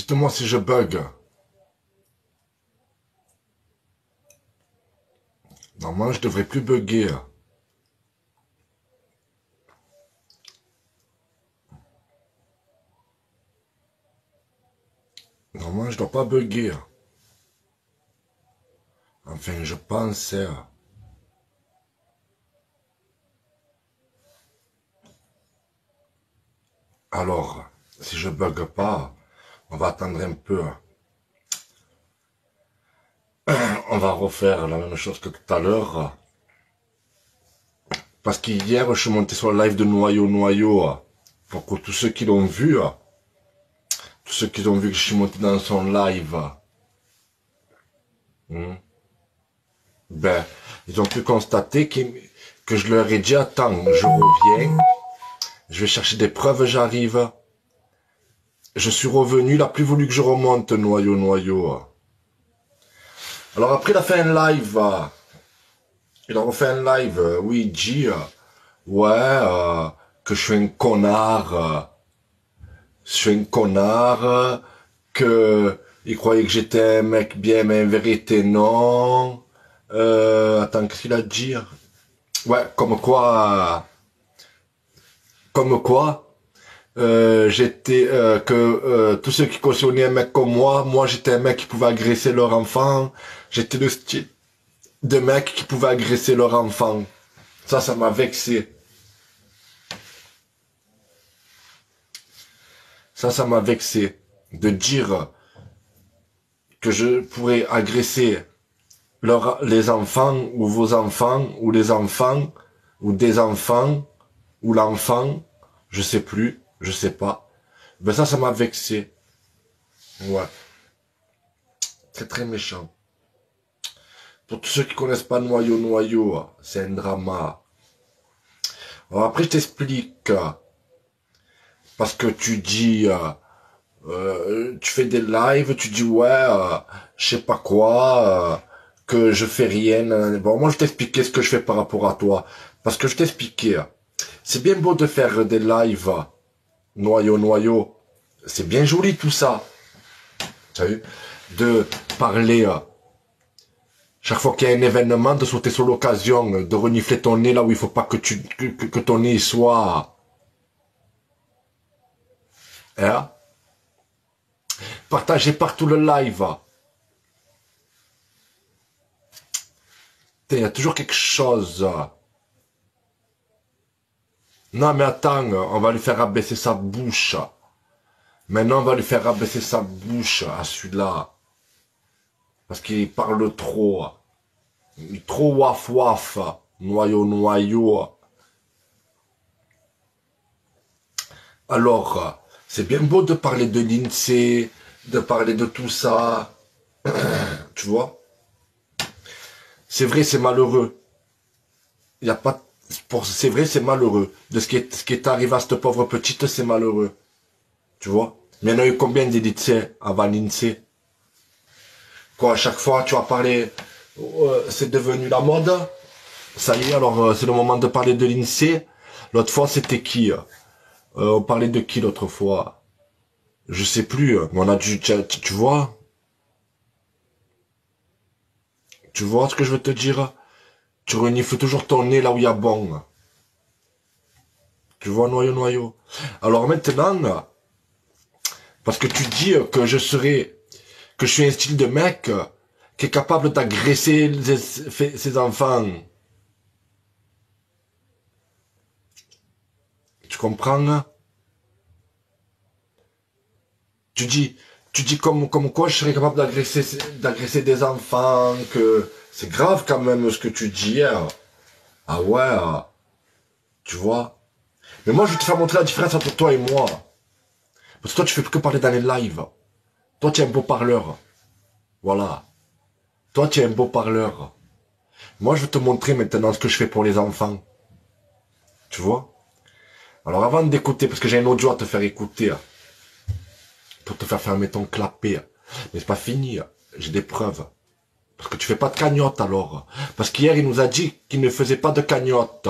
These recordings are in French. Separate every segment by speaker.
Speaker 1: Dites-moi si je bug. Normalement, je devrais plus bugger. Normalement, je dois pas bugger. Enfin, je pensais. Alors, si je bug pas, on va attendre un peu. On va refaire la même chose que tout à l'heure. Parce qu'hier, je suis monté sur le live de Noyau. Pour que tous ceux qui l'ont vu, tous ceux qui ont vu que je suis monté dans son live, ben, ils ont pu constater que je leur ai dit, attends, je reviens, je vais chercher des preuves, j'arrive. Je suis revenu, il a plus voulu que je remonte, Noyau. Alors après, il a fait un live, il a refait un live, oui, il dit, ouais, que je suis un connard, que il croyait que j'étais un mec bien, mais en vérité, non. Attends, qu'est-ce qu'il a dit? Ouais, comme quoi, j'étais, tous ceux qui cautionnaient un mec comme moi j'étais un mec qui pouvait agresser leur enfant, j'étais le style de mec qui pouvait agresser leur enfant. Ça m'a vexé. Ça m'a vexé. De dire que je pourrais agresser les enfants, ou vos enfants, ou les enfants, ou des enfants, ou l'enfant, je sais plus, je sais pas. Ben ça m'a vexé. Ouais. C'est très méchant. Pour tous ceux qui connaissent pas Noyau, c'est un drama. Alors après, je t'explique. Parce que tu dis, tu fais des lives, tu dis, ouais, je sais pas quoi, que je fais rien. Bon, moi, je t'expliquais ce que je fais par rapport à toi. Parce que je t'expliquais, c'est bien beau de faire des lives, Noyau. C'est bien joli tout ça. Tu as vu? De parler, chaque fois qu'il y a un événement, de sauter sur l'occasion, de renifler ton nez là où il faut pas que ton nez soit, hein? Partagez partout le live. Il y a toujours quelque chose. Non mais attends, on va lui faire abaisser sa bouche. Maintenant on va lui faire abaisser sa bouche à celui-là. Parce qu'il parle trop. Il est trop waf. Noyau. Alors, c'est bien beau de parler de l'INSEE, de parler de tout ça. Tu vois? C'est vrai, c'est malheureux. Il y a pas, c'est vrai, c'est malheureux. De ce qui est arrivé à cette pauvre petite, c'est malheureux. Tu vois? Mais il y en a eu combien d'INSEE avant l'INSEE? Quoi, à chaque fois, tu vas parler, c'est devenu la mode. Ça y est, alors c'est le moment de parler de l'INSEE. L'autre fois, c'était qui? On parlait de qui l'autre fois? Je sais plus. Mais on a dû, tu vois? Tu vois ce que je veux te dire? Tu renifles toujours ton nez là où il y a bon. Tu vois, Noyau. Alors maintenant, parce que tu dis que je suis un style de mec qui est capable d'agresser ses enfants. Tu comprends? Tu dis comme quoi je serais capable d'agresser des enfants, que c'est grave quand même ce que tu dis hier. Ah ouais, tu vois. Mais moi je vais te faire montrer la différence entre toi et moi. Parce que toi tu fais que parler dans les lives. Toi tu es un beau parleur. Voilà. Toi tu es un beau parleur. Moi je vais te montrer maintenant ce que je fais pour les enfants. Tu vois. Alors avant d'écouter, parce que j'ai un audio à te faire écouter, pour te faire fermer ton clapet. Mais c'est pas fini, j'ai des preuves. Parce que tu fais pas de cagnotte alors. Parce qu'hier il nous a dit qu'il ne faisait pas de cagnotte.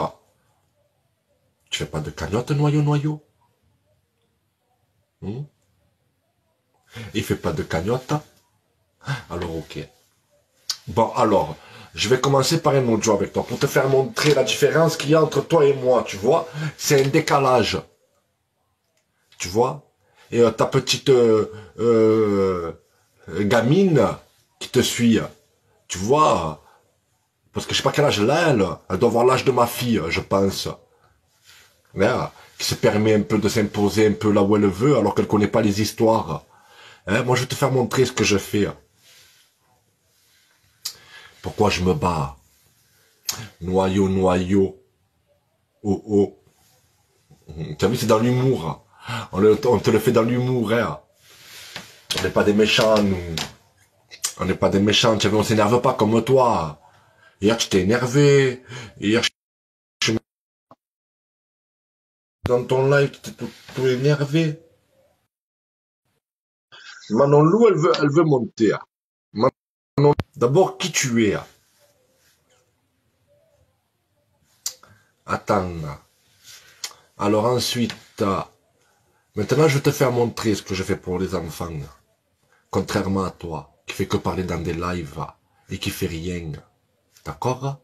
Speaker 1: Tu fais pas de cagnotte, Noyau? Il fait pas de cagnotte. Alors, ok. Bon, alors, je vais commencer par un audio avec toi, pour te faire montrer la différence qu'il y a entre toi et moi, tu vois. C'est un décalage. Tu vois. Et ta petite gamine qui te suit, tu vois. Parce que je sais pas quel âge elle a, elle doit avoir l'âge de ma fille, je pense. Hein, qui se permet un peu de s'imposer un peu là où elle veut, alors qu'elle connaît pas les histoires. Hein, moi, je vais te faire montrer ce que je fais. Pourquoi je me bats. Noyau, noyau. Oh, oh. Tu as vu, c'est dans l'humour. On te le fait dans l'humour. Hein. On n'est pas des méchants, nous. On n'est pas des méchants. Tu as vu, on s'énerve pas comme toi. Hier, tu t'es énervé. Hier, je suis dans ton live, tu t'es tout énervé. Manon Lou, elle veut monter. Manon, d'abord, qui tu es? Attends. Alors ensuite, maintenant, je vais te faire montrer ce que je fais pour les enfants. Contrairement à toi, qui fait que parler dans des lives et qui fait rien. D'accord?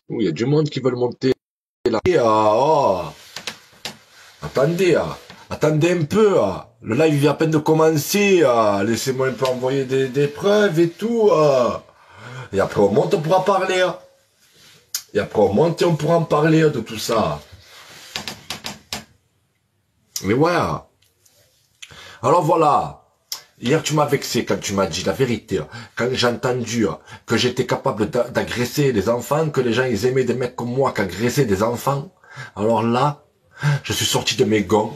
Speaker 1: Oui, il y a du monde qui veut monter là. Oh, attendez, attendez un peu. Le live vient à peine de commencer. Laissez-moi un peu envoyer des preuves et tout. Et après on monte, on pourra parler. Et après on monte et on pourra en parler de tout ça. Mais ouais. Alors voilà. Hier, tu m'as vexé quand tu m'as dit la vérité. Quand j'ai entendu que j'étais capable d'agresser les enfants, que les gens ils aimaient des mecs comme moi qui agressaient des enfants. Alors là, je suis sorti de mes gonds.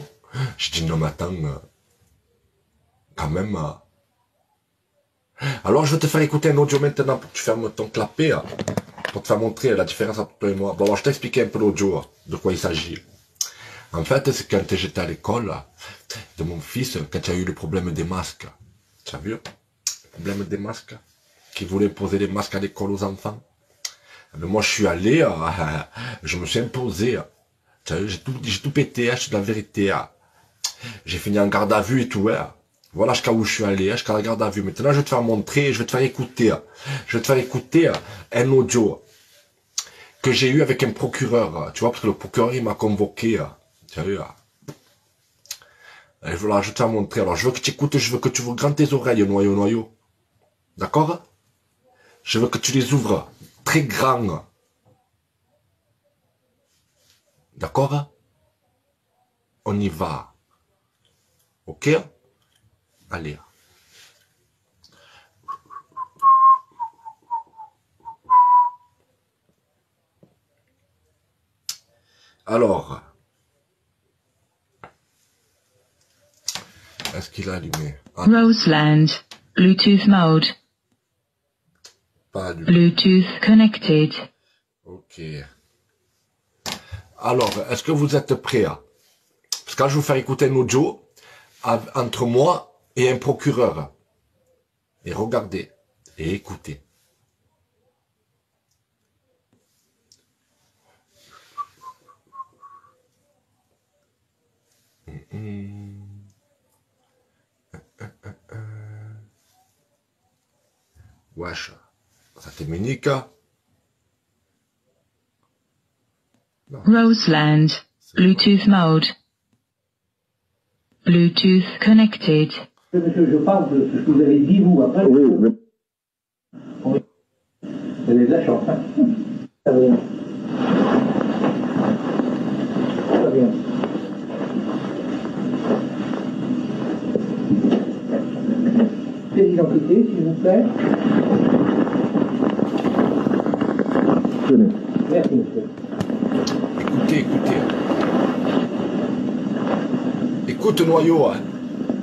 Speaker 1: Je dis non mais attends, quand même. Alors je vais te faire écouter un audio maintenant pour que tu fermes ton clapet. Pour te faire montrer la différence entre toi et moi. Bon, je t'expliquer un peu l'audio, de quoi il s'agit. En fait, c'est quand j'étais à l'école de mon fils, quand il y a eu le problème des masques. Tu as vu? Le problème des masques. Qui voulait poser les masques à l'école aux enfants. Mais moi, je suis allé, je me suis imposé. J'ai tout pété, c'est la vérité. J'ai fini en garde à vue et tout. Voilà jusqu'à où je suis allé, jusqu'à la garde à vue. Maintenant, je vais te faire montrer, je vais te faire écouter. Je vais te faire écouter un audio que j'ai eu avec un procureur. Tu vois, parce que le procureur, il m'a convoqué. Tu as vu? Et voilà, je vais te faire montrer. Alors, je veux que tu écoutes, je veux que tu ouvres grand tes oreilles, noyau, noyau. D'accord? Je veux que tu les ouvres très grands. D'accord? On y va. Ok? Allez. Alors. Est-ce qu'il a allumé?
Speaker 2: Roseland. Bluetooth mode.
Speaker 1: Pas allumé.
Speaker 2: Bluetooth connected.
Speaker 1: Ok. Alors, est-ce que vous êtes prêts? Parce que là, je vais vous faire écouter un audio entre moi et un procureur. Et regardez. Et écoutez. Wesh. Ça t'est ménique?
Speaker 2: Roseland. Bluetooth mode. Bluetooth connected.
Speaker 3: Monsieur, je parle de ce que vous avez dit, vous, après. Oui. Vous avez de la chance, hein. Ça va bien. Ça va bien. Pièce d'identité, s'il vous plaît. Tenez. Merci, monsieur.
Speaker 1: Écoutez. Écoute, noyau.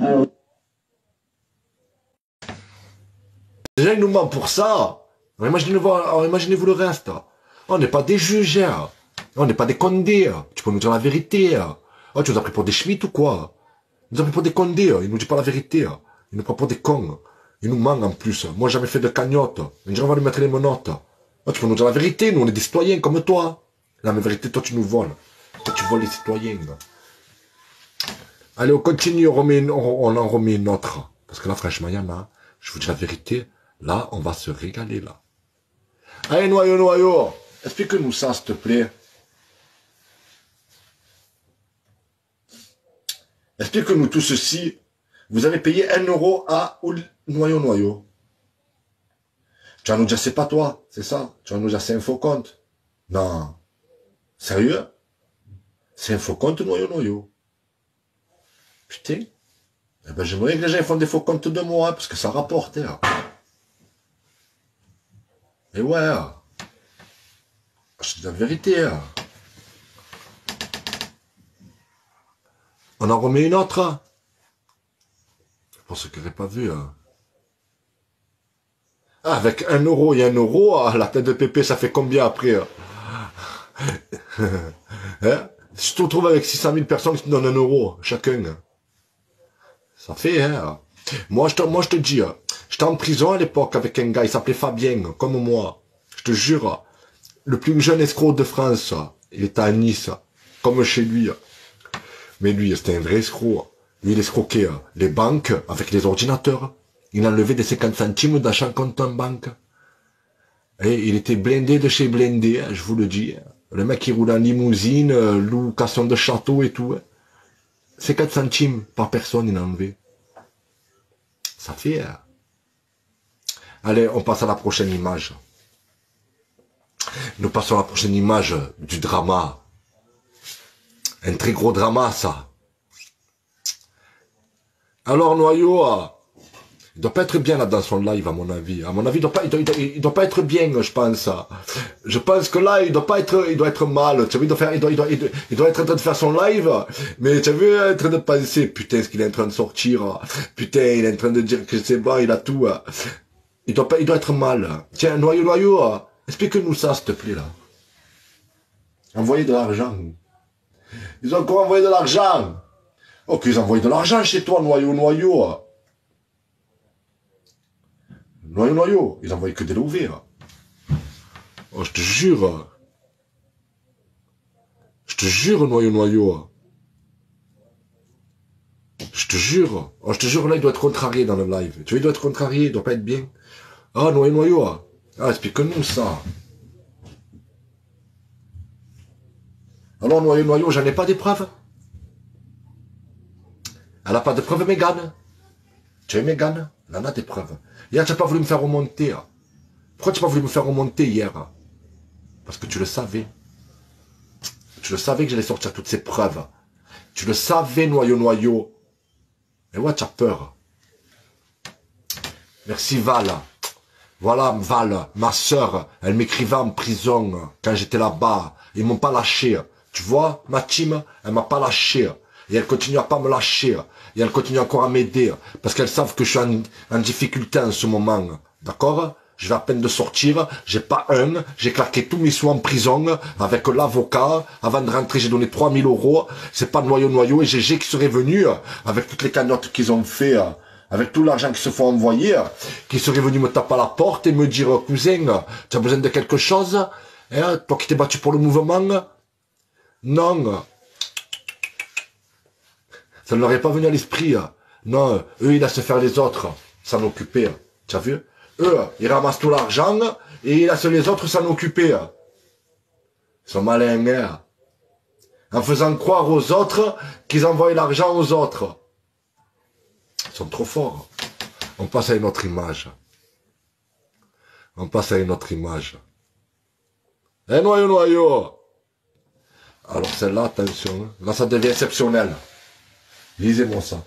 Speaker 3: Alors,
Speaker 1: Déjà, il nous ment pour ça. Alors, imaginez-vous le reste. On n'est pas des juges. On n'est pas des condés. Tu peux nous dire la vérité. Oh, tu nous as pris pour des schmitts ou quoi? Il nous a pris pour des condés. Il nous dit pas la vérité. Il nous prend pour des cons. Il nous ment en plus. Moi, j'ai jamais fait de cagnotte. Un jour, on va lui mettre les menottes. Oh, tu peux nous dire la vérité. Nous, on est des citoyens comme toi. La vérité, toi, tu nous voles. Toi, tu voles les citoyens. Allez, on continue, on en remet une autre. Parce que là, franchement, il y en a. Je vous dis la vérité. Là, on va se régaler, là. Allez, noyau. Explique-nous ça, s'il te plaît. Explique-nous tout ceci. Vous avez payé 1 euro à noyau. Tu vas nous dire, c'est pas toi, c'est ça. Tu vas nous dire, c'est un faux compte. Non. Sérieux? C'est un faux compte, noyau. Putain. Eh ben, j'aimerais que les gens font des faux comptes de moi, parce que ça rapporte, hein. Et ouais. Je dis la vérité, hein. On en remet une autre. Pour ceux qui n'auraient pas vu, hein. Ah, avec 1 euro et 1 euro, la tête de pépé, ça fait combien après, hein? Hein? Si tu te retrouves avec 600 000 personnes qui te donnent 1 euro, chacun. Ça fait, hein. Moi, je te dis, j'étais en prison à l'époque avec un gars, il s'appelait Fabien, comme moi. Je te jure, le plus jeune escroc de France, il était à Nice, comme chez lui. Mais lui, c'était un vrai escroc. Lui, il escroquait les banques avec les ordinateurs. Il enlevait des 50 centimes d'achat compte en banque. Et il était blindé de chez blindé, je vous le dis. Le mec, il roule en limousine, location de château et tout. 50 centimes par personne, il enlevait. Ça fait... Allez, on passe à la prochaine image. Nous passons à la prochaine image du drama. Un très gros drama, ça. Alors, noyau, il doit pas être bien là dans son live, à mon avis. À mon avis, il doit pas être bien, je pense. Je pense que là, il doit être mal. Tu vois, il doit être en train de faire son live, mais tu as vu, en train de penser, putain, ce qu'il est en train de sortir. Putain, il est en train de dire que c'est bon, il a tout. Il doit être mal. Tiens, noyau, explique-nous ça, s'il te plaît, là. Envoyer de l'argent. Ils ont encore envoyé de l'argent. Ok, ils ont envoyé de l'argent chez toi, noyau. Noyau, ils envoyaient que des louverts. Oh, je te jure. Je te jure, noyau. Je te jure. Oh, je te jure, là, il doit être contrarié dans le live. Tu vois, il doit être contrarié, il doit pas être bien. Ah, noyau. Ah, explique-nous ça. Alors, noyau, j'en ai pas des preuves. Elle n'a pas de preuves, Mégane. Tu es Mégane? Elle en a des preuves. Hier, tu n'as pas voulu me faire remonter. Pourquoi tu n'as pas voulu me faire remonter hier? Parce que tu le savais. Tu le savais que j'allais sortir toutes ces preuves. Tu le savais, noyau. Et ouais, tu as peur. Merci, Val. Voilà, Val, ma sœur, elle m'écrivait en prison quand j'étais là-bas. Ils m'ont pas lâché. Tu vois, ma team, elle m'a pas lâché. Et elle continue à pas me lâcher. Et elle continue encore à m'aider. Parce qu'elles savent que je suis en difficulté en ce moment. D'accord? Je vais à peine de sortir. J'ai pas j'ai claqué tous mes sous en prison avec l'avocat. Avant de rentrer, j'ai donné 3000 €. C'est pas noyau et GG qui serait venu avec toutes les cagnottes qu'ils ont fait. Avec tout l'argent qu'ils se font envoyer, qui serait venu me taper à la porte et me dire, cousin, tu as besoin de quelque chose? Hein, toi qui t'es battu pour le mouvement? Non. Ça ne leur est pas venu à l'esprit. Non, eux, ils laissent faire les autres, s'en occuper. Tu as vu? Eux, ils ramassent tout l'argent et ils laissent les autres s'en occuper. Ils sont malins, hein? En faisant croire aux autres qu'ils envoient l'argent aux autres. Ils sont trop forts. On passe à une autre image. Eh, noyau. Alors celle-là, attention. Hein. Là, ça devient exceptionnel. Lisez-moi ça.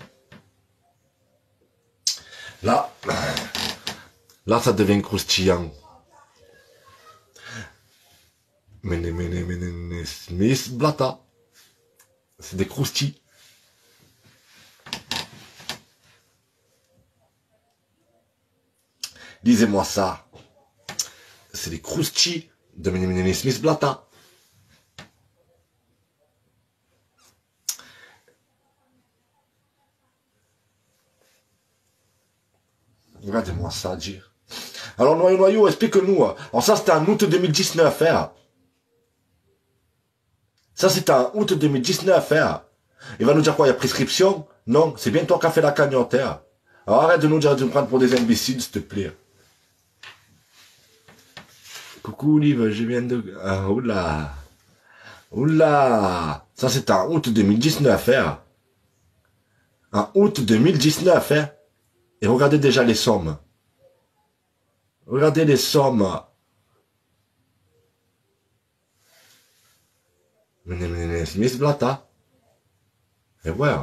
Speaker 1: Là, ça devient croustillant. Smith Blata. C'est des croustilles. Lisez-moi ça. C'est les croustilles de Smith Blata. Regardez-moi ça, dire. Alors, noyau, explique-nous. Alors ça, c'était en août 2019, hein. Ça, c'était en août 2019, hein. Il va nous dire quoi? Il y a prescription? Non, c'est bien toi qui as fait la cagnotte. Hein. Alors arrête de nous dire de nous prendre pour des imbéciles, s'il te plaît. Coucou Olive, je viens de... Ah, oula. Oula. Ça c'est en août 2019, hein. En août 2019, hein. Et regardez déjà les sommes. Regardez les sommes. Mais blata. Et ouais.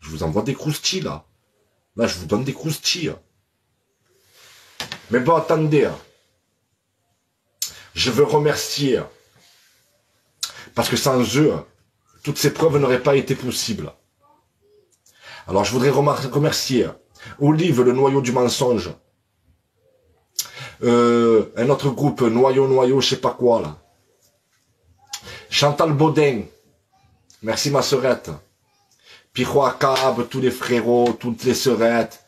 Speaker 1: Je vous envoie des croustilles, là. Là, je vous donne des croustilles. Mais bon, attendez. Je veux remercier. Parce que sans eux, toutes ces preuves n'auraient pas été possibles. Alors, je voudrais remercier Olive, le noyau du mensonge. Un autre groupe, noyau, je sais pas quoi, là. Chantal Baudin. Merci, ma sœurette. Piro Akab, tous les frérots, toutes les sœurettes,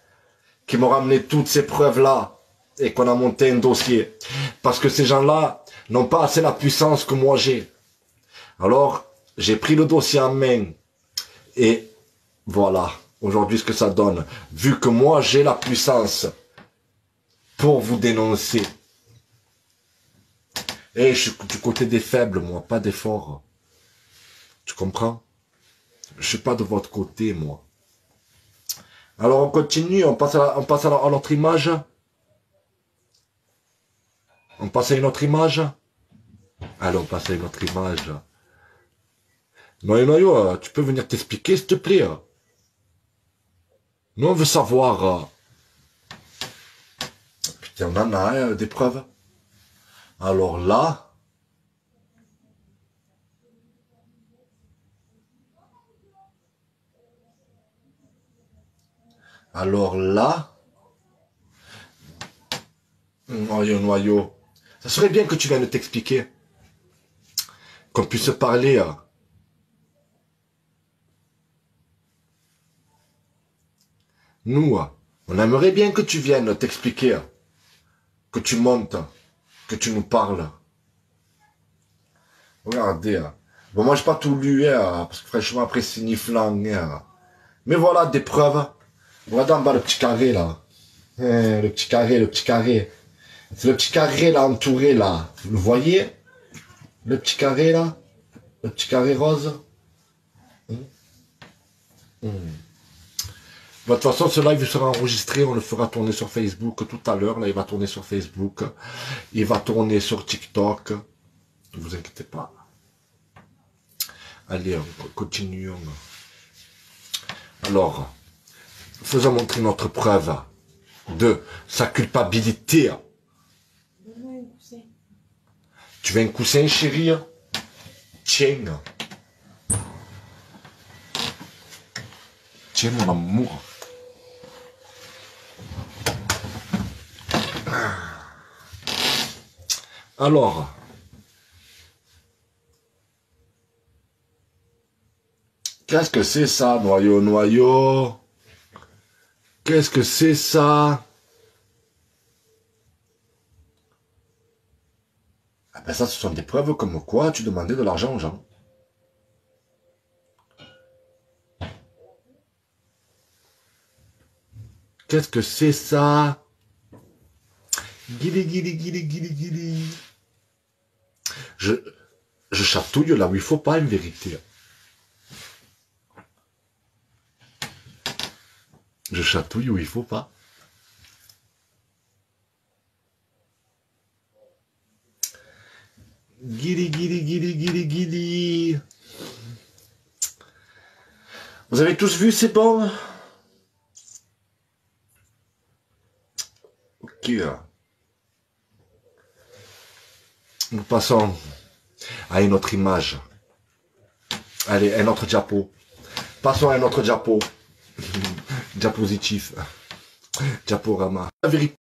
Speaker 1: qui m'ont ramené toutes ces preuves-là, et qu'on a monté un dossier. Parce que ces gens-là n'ont pas assez la puissance que moi j'ai. Alors, j'ai pris le dossier en main, et voilà, aujourd'hui ce que ça donne. Vu que moi j'ai la puissance pour vous dénoncer. Et je suis du côté des faibles, moi, pas des forts. Tu comprends? Je suis pas de votre côté, moi. Alors on continue, on passe à notre image. On passe à une autre image. Allez, on passe à une autre image. Noyo, tu peux venir t'expliquer, s'il te plaît. Nous, on veut savoir. Putain, on en a des preuves. Alors là... Alors là, noyau, ça serait bien que tu viennes t'expliquer, qu'on puisse parler. Nous, on aimerait bien que tu viennes t'expliquer, que tu montes, que tu nous parles. Regardez, bon moi j'ai pas tout lu, parce que franchement après c'est niflant. Mais voilà des preuves. Regardez en bas le petit carré là. Le petit carré. C'est le petit carré là entouré là. Vous le voyez? Le petit carré là? Le petit carré rose? De toute façon, ce live sera enregistré, on le fera tourner sur Facebook tout à l'heure. Là, il va tourner sur Facebook. Il va tourner sur TikTok. Ne vous inquiétez pas. Allez, continuons. Alors... Faisons montrer notre preuve de sa culpabilité. Tu veux un coussin, chérie? Tiens. Tiens, mon amour. Alors. Qu'est-ce que c'est ça, noyau? Qu'est-ce que c'est ça? Ah ben ça, ce sont des preuves comme quoi tu demandais de l'argent aux gens. Qu'est-ce que c'est ça? Guili. Je chatouille là où il faut pas, une vérité. Je chatouille où il faut pas. Guili. Vous avez tous vu, c'est bon? Ok. Nous passons à une autre image. Allez, un autre diapo. Passons à un autre diapo. Diapositif. Diaporama. La vérité.